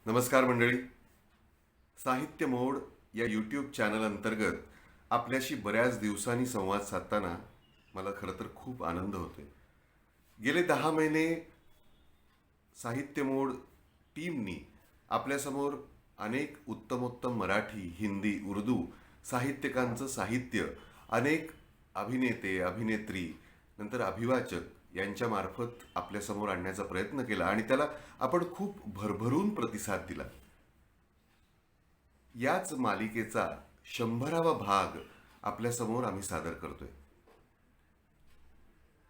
नमस्कार मंडळी. साहित्य मोड या यूट्यूब चॅनल अंतर्गत आपल्याशी बऱ्याच दिवसांनी संवाद साधताना मला खरं तर खूप आनंद होतोय. गेले 10 महिने साहित्य मोड टीमनी आपल्यासमोर अनेक उत्तमोत्तम मराठी, हिंदी, उर्दू साहित्यिकांचं साहित्य अनेक अभिनेते, अभिनेत्री, नंतर अभिवाचक यांच्या मार्फत आपल्यासमोर आणण्याचा प्रयत्न केला आणि त्याला आपण खूप भरभरून प्रतिसाद दिला. याच मालिकेचा 100वा भाग आपल्यासमोर आम्ही सादर करतोय.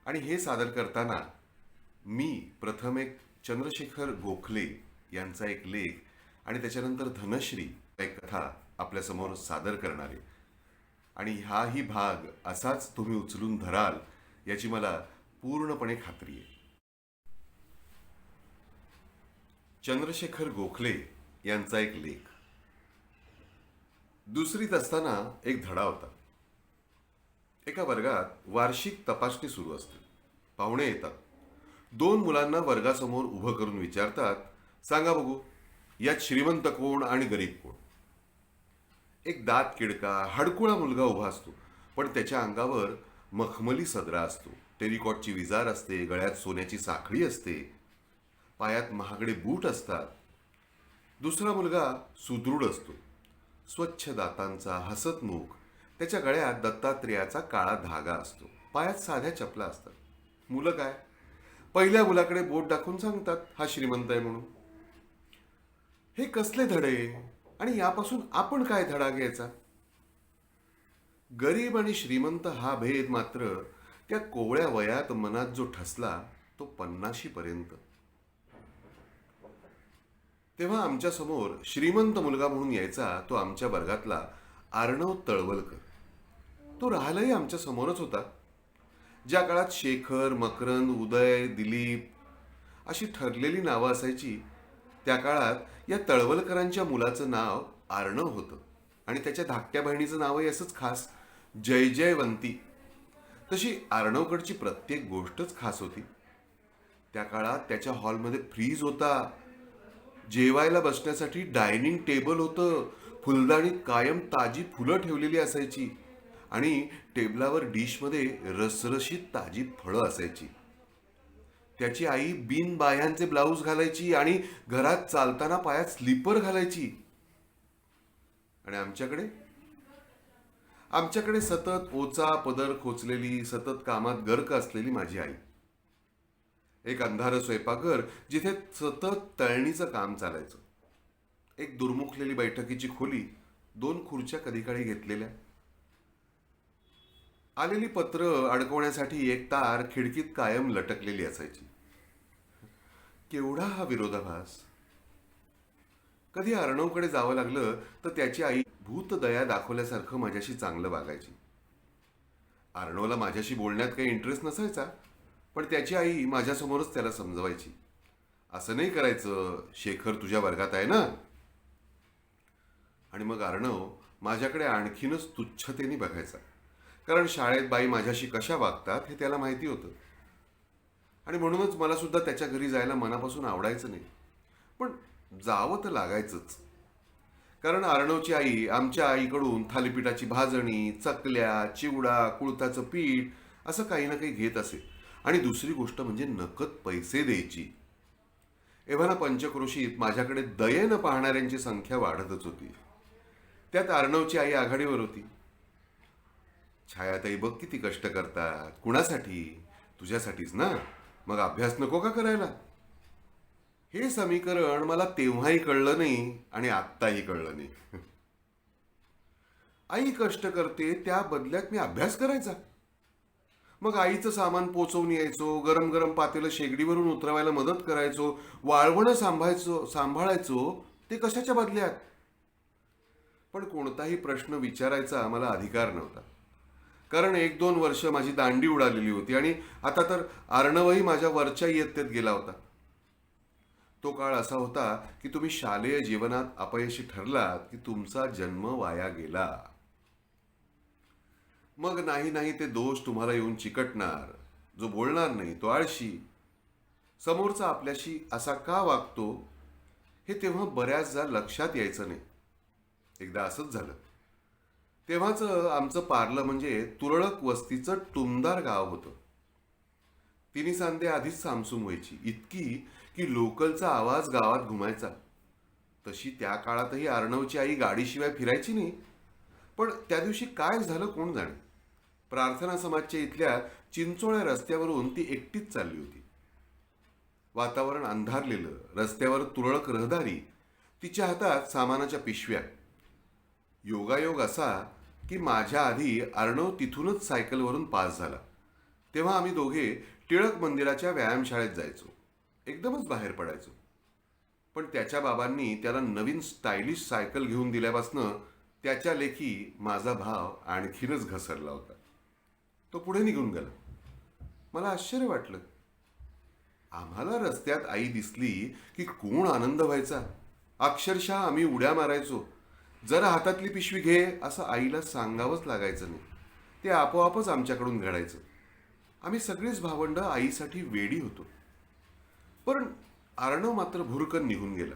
आणि हे सादर करताना मी प्रथम एक चंद्रशेखर गोखले यांचा एक लेख आणि त्याच्यानंतर धनश्री एक कथा आपल्यासमोर सादर करणार आहे. आणि हाही भाग असाच तुम्ही उचलून धराल याची मला पूर्णपणे खात्री आहे. चंद्रशेखर गोखले यांचा एक लेख. दुसरीत असताना एक धडा होता. एका वर्गात वार्षिक तपासणी सुरू असते. पाहुणे येतात. 2 मुलांना वर्गासमोर उभं करून विचारतात, सांगा बघू, यात श्रीमंत कोण आणि गरीब कोण? एक दात किडका हडकुळा मुलगा उभा असतो, पण त्याच्या अंगावर मखमली सदरा असतो, टेरिकॉटची विजार असते, गळ्यात सोन्याची साखळी असते, पायात महागडे बूट असतात. दुसरा मुलगा सुदृढ असतो, स्वच्छ दातांचा, हसतमुख. त्याच्या गळ्यात दत्तात्रेयाचा काळा धागा असतो, पायात साध्या चपला असतात. मुलं काय, पहिल्या मुलाकडे बोट दाखवून सांगतात, हा श्रीमंत आहे म्हणून. हे कसले धडे आणि यापासून आपण काय धडा घ्यायचा? गरीब आणि श्रीमंत हा भेद मात्र त्या कोवळ्या वयात मनात जो ठसला तो 50 पर्यंत. तेव्हा आमच्या समोर श्रीमंत मुलगा म्हणून यायचा तो आमच्या वर्गातला अर्णव तळवलकर. तो राहायलाही आमच्या समोरच होता. ज्या काळात शेखर, मकरंद, उदय, दिलीप अशी ठरलेली नावं असायची, त्या काळात या तळवलकरांच्या मुलाचं नाव अर्णव होतं आणि त्याच्या धाकट्या बहिणीचं नावही असंच खास, जय जयवंती. तशी अर्णवकडची प्रत्येक गोष्टच खास होती. त्या काळात त्याच्या हॉलमध्ये फ्रीज होता, जेवायला बसण्यासाठी डायनिंग टेबल होतं, फुलदाणीत कायम ताजी फुलं ठेवलेली असायची आणि टेबलावर डिशमध्ये रसरशीत ताजी फळं असायची. त्याची आई बिन बाह्यांचे ब्लाऊज घालायची आणि घरात चालताना पायात स्लीपर घालायची. आणि आमच्याकडे आमच्याकडे सतत ओचा पदर खोचलेली, सतत कामात गर्क असलेली माझी आई. एक अंधारं स्वयंपाकघर जिथे सतत तळणीचं काम चालायचं. एक दुर्मुखलेली बैठकीची खोली, 2 खुर्च्या कधीकाळी घेतलेल्या. आलेली पत्र अडकवण्यासाठी एक तार खिडकीत कायम लटकलेली असायची. केवढा हा विरोधाभास! कधी अर्णवकडे जावं लागलं तर त्याची आई भूतदया दाखवल्यासारखं माझ्याशी चांगलं वागायची. अर्णवला माझ्याशी बोलण्यात काही इंटरेस्ट नसायचा, पण त्याची आई माझ्यासमोरच त्याला समजवायची, असं नाही करायचं, शेखर तुझ्या वर्गात आहे ना. आणि मग अर्णव माझ्याकडे आणखीनच तुच्छतेने बघायचा, कारण शाळेत बाई माझ्याशी कशा वागतात हे त्याला माहिती होतं. आणि म्हणूनच मला सुद्धा त्याच्या घरी जायला मनापासून आवडायचं नाही, पण जावं तर लागायचंच. कारण अर्णवची आई आमच्या आईकडून थालीपीठाची भाजणी, चकल्या, चिवडा, कुळथाचं पीठ असं काही ना काही घेत असे. आणि दुसरी गोष्ट म्हणजे नकद पैसे द्यायची. एव्हाना पंचक्रोशीत माझ्याकडे दयेनं पाहणाऱ्यांची संख्या वाढतच होती. त्यात अर्णवची आई आघाडीवर होती. छायाताई बघ किती कष्ट करतात, कुणासाठी? तुझ्यासाठीच ना, मग अभ्यास नको का करायला? हे समीकरण मला तेव्हाही कळलं नाही आणि आत्ताही कळलं नाही. आई कष्ट करते त्या बदल्यात मी अभ्यास करायचा. मग आईचं सामान पोचवून यायचो, गरम गरम पातेलं शेगडीवरून उतरवायला मदत करायचो, वाळवणं सांभाळायचो, ते कशाच्या बदल्यात? पण कोणताही प्रश्न विचारायचा मला अधिकार नव्हता, कारण 1-2 वर्ष माझी दांडी उडालेली होती आणि आता तर अर्णवही माझ्या वरच्या इयत्तेत गेला होता. तो काळ असा होता की तुम्ही शालेय जीवनात अपयशी ठरलात की तुमचा जन्म वाया गेला. मग नाही नाही ते दोष तुम्हाला येऊन चिकटणार. जो बोलणार नाही तो आळशी. समोरचा आपल्याशी असा का वागतो हे तेव्हा बऱ्याचदा लक्षात यायचं नाही. एकदा असंच झालं. तेव्हाच आमचं पार्लं म्हणजे तुरळक वस्तीचं टुमदार गाव होतं. तिन्ही सांधे आधीच सामसूम व्हायची, इतकी की लोकलचा आवाज गावात घुमायचा. तशी त्या काळातही अर्णवची आई गाडीशिवाय फिरायची नाही. पण त्या दिवशी काय झालं कोण जाणे. प्रार्थना समाजच्या इथल्या चिंचोळ्या रस्त्यावरून ती एकटीच चालली होती. वातावरण अंधारलेलं, रस्त्यावर तुरळक रहदारी, तिच्या हातात सामानाच्या पिशव्या. योगायोग असा की माझ्या आधी अर्णव तिथूनच सायकलवरून पास झाला. तेव्हा आम्ही दोघे टिळक मंदिराच्या व्यायामशाळेत जायचो. एकदमच बाहेर पडायचो. पण त्याच्या बाबांनी त्याला नवीन स्टायलिश सायकल घेऊन दिल्यापासनं त्याच्या लेखी माझा भाव आणखीनच घसरला होता. तो पुढे निघून गेला. मला आश्चर्य वाटलं. आम्हाला रस्त्यात आई दिसली की कोण आनंद व्हायचा. अक्षरशः आम्ही उड्या मारायचो. जरा हातातली पिशवी घे असं आईला सांगावंच लागायचं नाही. ते आपोआपच आमच्याकडून घडायचं. आम्ही सगळीच भावंडं आईसाठी वेडी होतो. पण अर्णव मात्र भुरकन निघून गेला.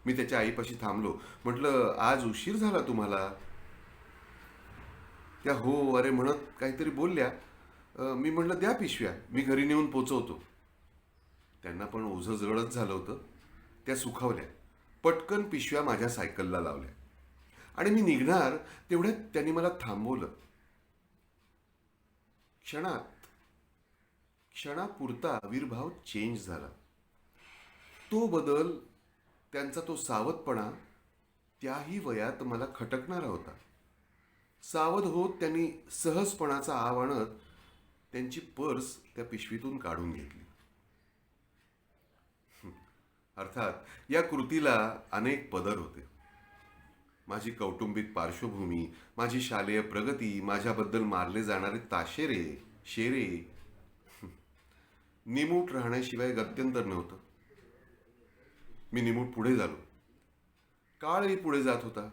मी त्याच्या आईपाशी थांबलो. म्हटलं, आज उशीर झाला तुम्हाला. त्या हो अरे म्हणत काहीतरी बोलल्या. मी म्हटलं, द्या पिशव्या, मी घरी नेऊन पोचवतो. त्यांना पण ओझं जडच झालं होतं. त्या सुखावल्या. पटकन पिशव्या माझ्या सायकलला लावल्या आणि मी निघणार तेवढ्यात त्यांनी मला थांबवलं. क्षणापुरता आविर्भाव चेंज झाला. तो बदल, त्यांचा तो सावधपणा त्याही वयात मला खटकणारा होता. सावध होत त्यांनी सहजपणाचा आव आणत त्यांची पर्स त्या पिशवीतून काढून घेतली. अर्थात या कृतीला अनेक पदर होते. माझी कौटुंबिक पार्श्वभूमी, माझी शालेय प्रगती, माझ्याबद्दल मारले जाणारे ताशेरे, शेरे. निमूट राहण्याशिवाय गत्यंतर नव्हतं. मी निमूट पुढे झालो. काळही पुढे जात होता.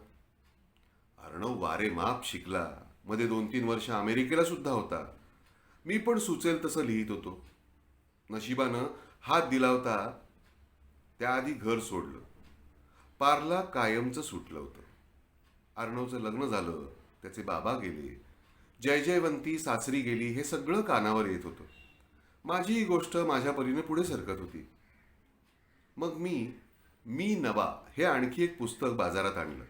अर्णव वारे माप शिकला. मध्ये 2-3 वर्ष अमेरिकेला सुद्धा होता. मी पण सुचेल तसं लिहित होतो. नशिबानं हात दिला होता. त्याआधी घर सोडलं. पार्ला कायमचं सुटलं होतं. अर्णवचं लग्न झालं. त्याचे बाबा गेले. जयजयवंती सासरी गेली, हे सगळं कानावर येत होतं. माझी ही गोष्ट माझ्या परीने पुढे सरकत होती. मग मी नवा हे आणखी एक पुस्तक बाजारात आणलं.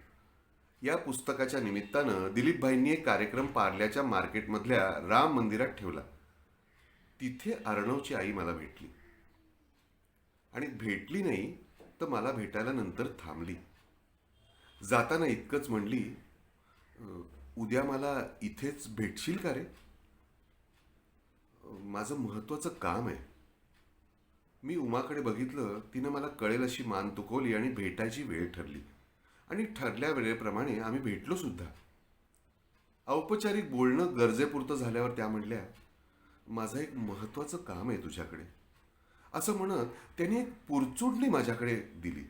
या पुस्तकाच्या निमित्तानं दिलीपभाईंनी एक कार्यक्रम पार्ल्याच्या मार्केटमधल्या राम मंदिरात ठेवला. तिथे अर्णवची आई मला भेटली. आणि भेटली नाही तर मला भेटायला नंतर थांबली. जाताना इतकंच म्हणली, उद्या मला इथेच भेटशील का रे? माझं महत्वाचं काम आहे. मी उमाकडे बघितलं. तिनं मला कळेल अशी मान तुकवली आणि भेटायची वेळ ठरली. आणि ठरल्या वेळेप्रमाणे आम्ही भेटलो सुद्धा. औपचारिक बोलणं गरजेपुरतं झाल्यावर त्या म्हणल्या, माझं एक महत्वाचं काम आहे तुझ्याकडे. असं म्हणत त्यांनी एक पुरचुंडली माझ्याकडे दिली.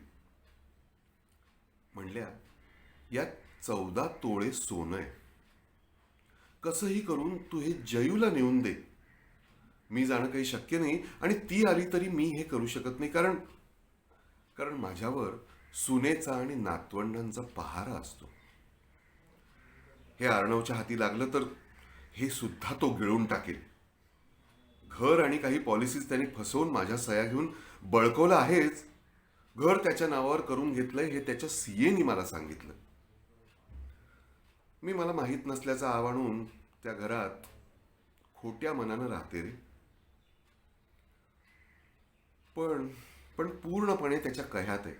म्हणल्या, यात 14 तोळे सोनं आहे. कसंही करून तू हे जयूला नेऊन दे. मी जाणं काही शक्य नाही आणि ती आली तरी मी हे करू शकत नाही, कारण माझ्यावर सुनेचा आणि नातवंडांचा पहारा असतो. हे अर्णवच्या हाती लागलं तर हे सुद्धा तो गिळून टाकेल. घर आणि काही पॉलिसीज त्यांनी फसवून माझ्या सह्या घेऊन बळकवलं आहेच. घर त्याच्या नावावर करून घेतलंय हे त्याच्या सीएनी मला सांगितलं. मी मला माहीत नसल्याचा आव आणून त्या घरात खोट्या मनानं राहते रे. पण पूर्णपणे त्याच्या कह्यात आहे.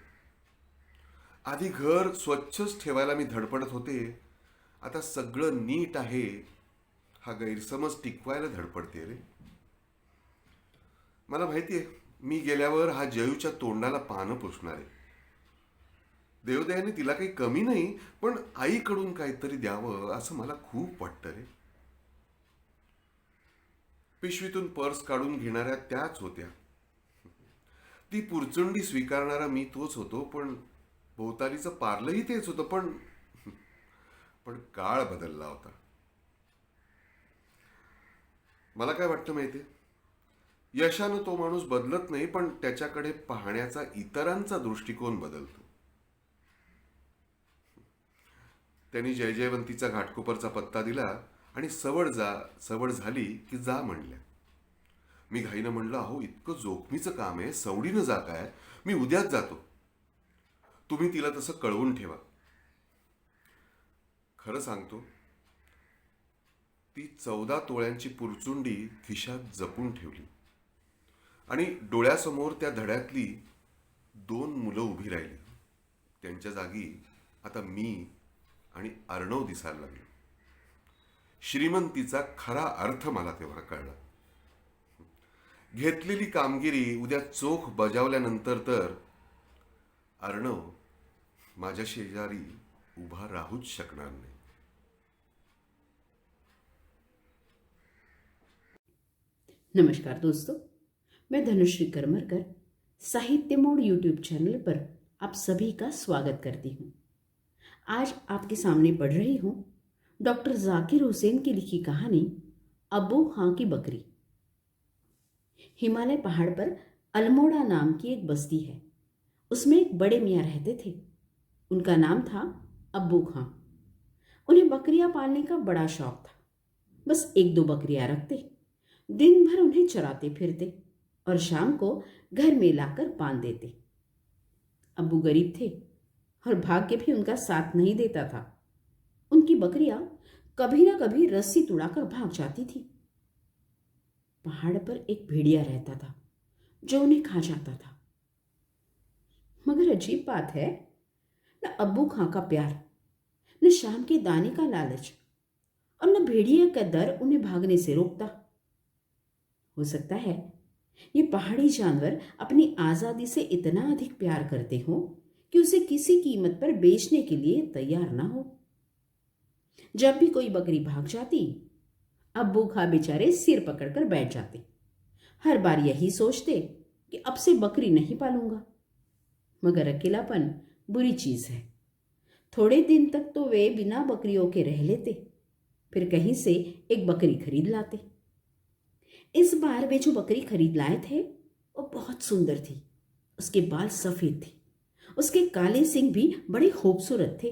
आधी घर स्वच्छच ठेवायला मी धडपडत होते. आता सगळं नीट आहे हा गैरसमज टिकवायला धडपडते रे. मला माहितीये, मी गेल्यावर हा जयूच्या तोंडाला पानं पुसणार आहे. देवदयाने तिला काही कमी नाही, पण आईकडून काहीतरी द्यावं असं मला खूप वाटतं रे. पिशवीतून पर्स काढून घेणाऱ्या त्याच होत्या. ती पुरचुंडी स्वीकारणारा मी तोच होतो. पण भोवतालीचं पार्लंही तेच होतं. पण काळ बदलला होता. मला काय वाटतं माहितीये, यशानं तो माणूस बदलत नाही, पण त्याच्याकडे पाहण्याचा इतरांचा दृष्टिकोन बदलतो. त्यांनी जयजयवंतीचा घाटकोपरचा पत्ता दिला आणि सवड झाली की जा म्हणल्या. मी घाईनं म्हणलं, अहो इतकं जोखमीचं काम आहे, सवडीनं जा काय, मी उद्याच जातो. तुम्ही तिला तसं कळवून ठेवा. खरं सांगतो, ती 14 तोळ्यांची पुरचुंडी खिशात जपून ठेवली आणि डोळ्यासमोर त्या धड्यातली 2 मुलं उभी राहिली. त्यांच्या जागी आता मी आणि अर्णव दिसायला लागलो. श्रीमंतीचा खरा अर्थ मला तेव्हा कळला. घेतलेली कामगिरी उद्या चोख बजावल्यानंतर तर अर्णव माझ्या शेजारी उभा राहूच शकणार नाही. नमस्कार दोस्तों, मैं धनुश्री करमरकर साहित्य मोड़ यूट्यूब चैनल पर आप सभी का स्वागत करती हूँ। आज आपके सामने पढ़ रही हूँ डॉक्टर जाकिर हुसैन की लिखी कहानी अब्बू खां की बकरी। हिमालय पहाड़ पर अल्मोड़ा नाम की एक बस्ती है। उसमें एक बड़े मियाँ रहते थे। उनका नाम था अब्बू खां। उन्हें बकरियां पालने का बड़ा शौक था। बस 1-2 बकरियां रखते, दिन भर उन्हें चराते फिरते और शाम को घर में लाकर बांध देते। अब्बू गरीब थे और भाग्य भी उनका साथ नहीं देता था। उनकी बकरियां कभी ना कभी रस्सी तुड़ाकर भाग जाती थी। पहाड़ पर एक भेड़िया रहता था जो उन्हें खा जाता था। मगर अजीब बात है, न अब्बू खां का प्यार, न शाम के दाने का लालच और न भेड़िया का डर उन्हें भागने से रोकता। हो सकता है ये पहाड़ी जानवर अपनी आजादी से इतना अधिक प्यार करते हो कि उसे किसी कीमत पर बेचने के लिए तैयार ना हो। जब भी कोई बकरी भाग जाती, अब्बू खां बेचारे सिर पकड़कर बैठ जाते। हर बार यही सोचते कि अब से बकरी नहीं पालूंगा। मगर अकेलापन बुरी चीज है। थोड़े दिन तक तो वे बिना बकरियों के रह लेते, फिर कहीं से एक बकरी खरीद लाते। इस बार वे जो बकरी खरीद लाए थे वो बहुत सुंदर थी। उसके बाल सफेद थे, उसके काले सींग भी बड़े खूबसूरत थे।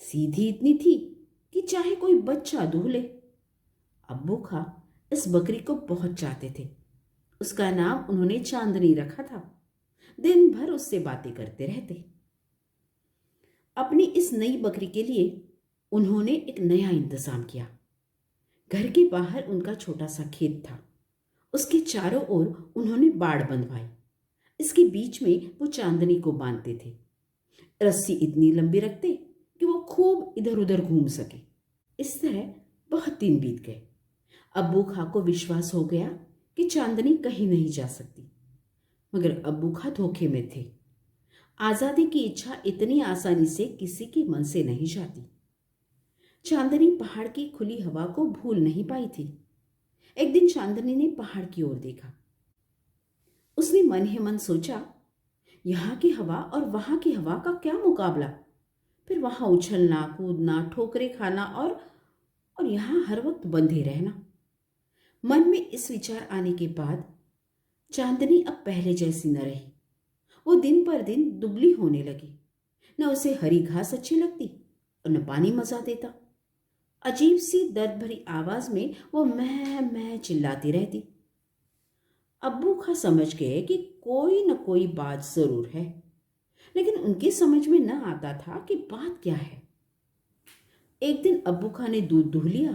सीधी इतनी थी कि चाहे कोई बच्चा दूह ले। अब्बू खां इस बकरी को बहुत चाहते थे। उसका नाम उन्होंने चांदनी रखा था। दिन भर उससे बातें करते रहते। अपनी इस नई बकरी के लिए उन्होंने एक नया इंतजाम किया। घर के बाहर उनका छोटा सा खेत था। उसके चारों ओर उन्होंने बाड़ बंधवाई। इसके बीच में वो चांदनी को बांधते थे। रस्सी इतनी लंबी रखते कि वो खूब इधर उधर घूम सके। इस तरह बहुत दिन बीत गए। अब्बू खां को विश्वास हो गया कि चांदनी कहीं नहीं जा सकती। मगर अब्बू खां धोखे में थे। आजादी की इच्छा इतनी आसानी से किसी के मन से नहीं जाती। चांदनी पहाड़ की खुली हवा को भूल नहीं पाई थी। एक दिन चांदनी ने पहाड़ की ओर देखा। उसने मन ही मन सोचा, यहाँ की हवा और वहां की हवा का क्या मुकाबला। फिर वहां उछलना कूदना, ठोकरें खाना और यहाँ हर वक्त बंधे रहना। मन में इस विचार आने के बाद चांदनी अब पहले जैसी न रही। वो दिन पर दिन दुबली होने लगी। न उसे हरी घास अच्छी लगती और न पानी मजा देता। अजीब सी दर्द भरी आवाज में वो मैं चिल्लाती रहती। अब्बू खां समझ गए कि कोई न कोई बात जरूर है, लेकिन उनकी समझ में न आता था कि बात क्या है। एक दिन अब्बू खां ने दूध दूह लिया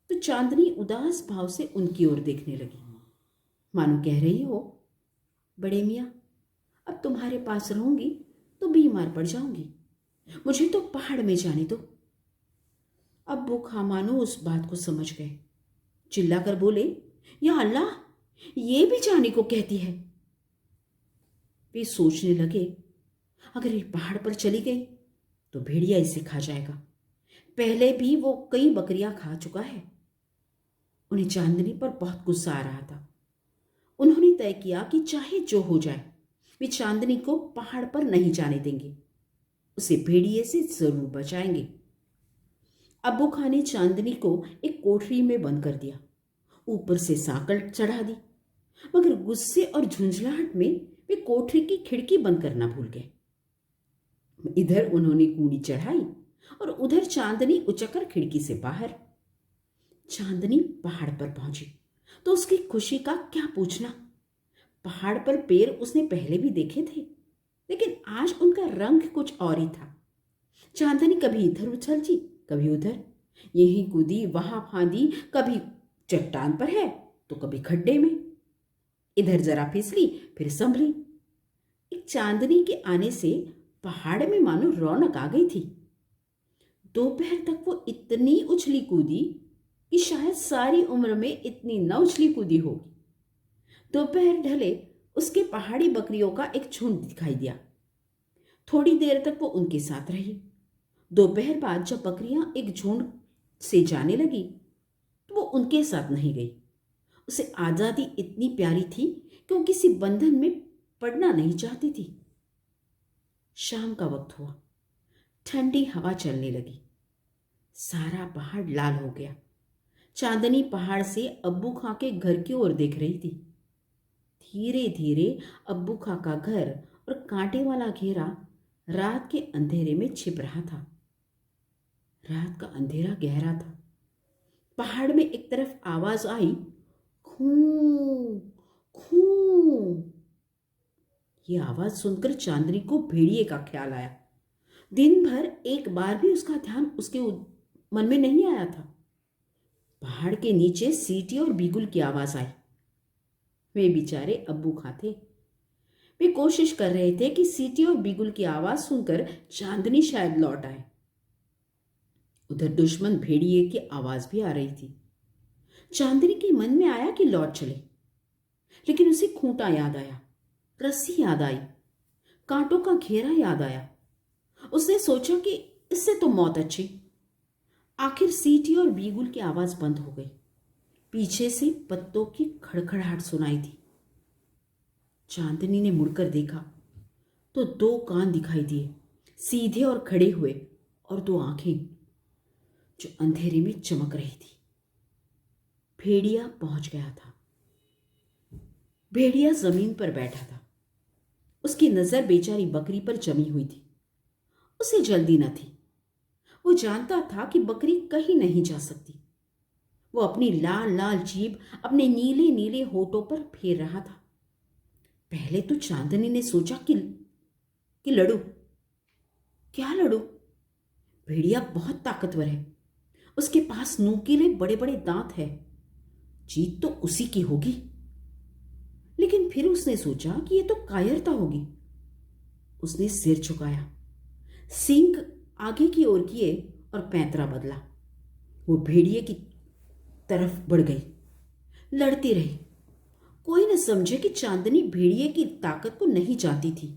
तो चांदनी उदास भाव से उनकी ओर देखने लगी, मानो कह रही हो, बड़े मियाँ अब तुम्हारे पास रहूंगी तो बीमार पड़ जाऊंगी, मुझे तो पहाड़ में जाने दो। अब्बू खां मानो उस बात को समझ गए। चिल्लाकर बोले, या अल्लाह, ये भी जाने को कहती है। वे सोचने लगे, अगर ये पहाड़ पर चली गई तो भेड़िया इसे खा जाएगा। पहले भी वो कई बकरियां खा चुका है। उन्हें चांदनी पर बहुत गुस्सा आ रहा था। उन्होंने तय किया कि चाहे जो हो जाए, वे चांदनी को पहाड़ पर नहीं जाने देंगे। उसे भेड़िए से जरूर बचाएंगे। अब्बू खां ने चांदनी को एक कोठरी में बंद कर दिया। ऊपर से सांकल चढ़ा दी। मगर गुस्से और झुंझलाहट में वे कोठरी की खिड़की बंद करना भूल गए। इधर उन्होंने कूड़ी चढ़ाई और उधर चांदनी उचकर खिड़की से बाहर। चांदनी पहाड़ पर पहुंची तो उसकी खुशी का क्या पूछना। पहाड़ पर पेड़ उसने पहले भी देखे थे, लेकिन आज उनका रंग कुछ और ही था। चांदनी कभी इधर उछलती, कभी उधर, यहीं कूदी वहां फांदी, कभी चट्टान पर है तो कभी खड्डे में, इधर जरा फिसली फिर संभली। एक चांदनी के आने से पहाड़ में मानो रौनक आ गई थी। दोपहर तक वो इतनी उछली कूदी कि शायद सारी उम्र में इतनी न उछली कूदी होगी। दोपहर ढले उसके पहाड़ी बकरियों का एक झुंड दिखाई दिया। थोड़ी देर तक वो उनके साथ रही। दोपहर बाद जब बकरियां एक झुंड से जाने लगी तो वो उनके साथ नहीं गई। उसे आज़ादी इतनी प्यारी थी कि वो किसी बंधन में पड़ना नहीं चाहती थी। शाम का वक्त हुआ, ठंडी हवा चलने लगी, सारा पहाड़ लाल हो गया। चांदनी पहाड़ से अब्बू खां के घर की ओर देख रही थी। धीरे धीरे अब्बू खां का घर और कांटे वाला घेरा रात के अंधेरे में छिप रहा था। रात का अंधेरा गहरा था। पहाड़ में एक तरफ आवाज आई, खूं खूं। ये आवाज सुनकर चांदनी को भेड़िए का ख्याल आया। दिन भर एक बार भी उसका ध्यान उसके मन में नहीं आया था। पहाड़ के नीचे सीटी और बिगुल की आवाज आई। वे बेचारे अब्बू खां थे। वे कोशिश कर रहे थे कि सीटी और बिगुल की आवाज सुनकर चांदनी शायद लौट आए। उधर दुश्मन भेड़िए की आवाज भी आ रही थी। चांदनी के मन में आया कि लौट चले, लेकिन उसे खूंटा याद आया, रस्सी याद आई, कांटों का घेरा याद आया। उसने सोचा कि इससे तो मौत अच्छी। आखिर सीटी और बीगुल की आवाज बंद हो गई। पीछे से पत्तों की खड़खड़ाहट सुनाई दी। चांदनी ने मुड़कर देखा तो 2 कान दिखाई दिए, सीधे और खड़े हुए, और 2 आंखें जो अंधेरे में चमक रही थी। भेड़िया पहुंच गया था। भेड़िया जमीन पर बैठा था। उसकी नजर बेचारी बकरी पर जमी हुई थी। उसे जल्दी न थी। वो जानता था कि बकरी कहीं नहीं जा सकती। वो अपनी लाल लाल जीभ अपने नीले नीले होठों पर फेर रहा था। पहले तो चांदनी ने सोचा कि लड़ू। क्या लड़ू? भेड़िया बहुत ताकतवर है। उसके पास नुकीले बड़े बड़े दांत है। जीत तो उसी की होगी। लेकिन फिर उसने सोचा कि यह तो कायरता होगी। उसने सिर झुकाया, सींग आगे की ओर किए और पैंतरा बदला। वो भेड़िए की तरफ बढ़ गई, लड़ती रही। कोई न समझे कि चांदनी भेड़िए की ताकत को नहीं जानती थी।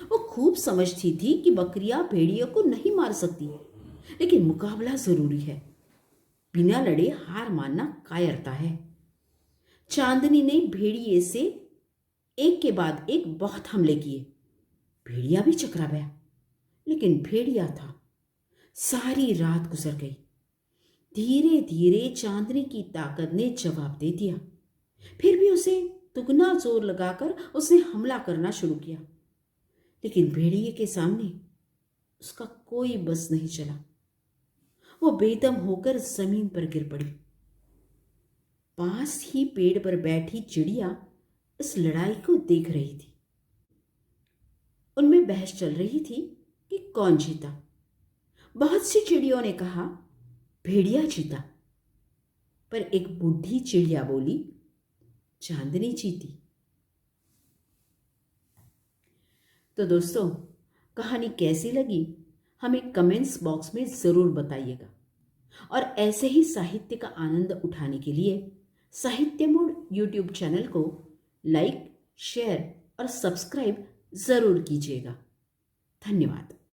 वो खूब समझती थी कि बकरियां भेड़िए को नहीं मार सकती, लेकिन मुकाबला जरूरी है। बिना लड़े हार मानना कायरता है। चांदनी ने भेड़िए से एक के बाद एक बहुत हमले किए। भेड़िया भी चकरा गया, लेकिन भेड़िया था। सारी रात गुजर गई। धीरे धीरे चांदनी की ताकत ने जवाब दे दिया। फिर भी उसे दुगना जोर लगाकर उसने हमला करना शुरू किया, लेकिन भेड़िए के सामने उसका कोई बस नहीं चला। वो बेदम होकर जमीन पर गिर पड़ी। पास ही पेड़ पर बैठी चिड़िया इस लड़ाई को देख रही थी। उनमें बहस चल रही थी कि कौन जीता। बहुत सी चिड़ियों ने कहा भेड़िया जीता, पर एक बूढ़ी चिड़िया बोली चांदनी जीती। तो दोस्तों, कहानी कैसी लगी हमें कमेंट्स बॉक्स में ज़रूर बताइएगा। और ऐसे ही साहित्य का आनंद उठाने के लिए साहित्य मोड़ यूट्यूब चैनल को लाइक, शेयर और सब्सक्राइब ज़रूर कीजिएगा। धन्यवाद।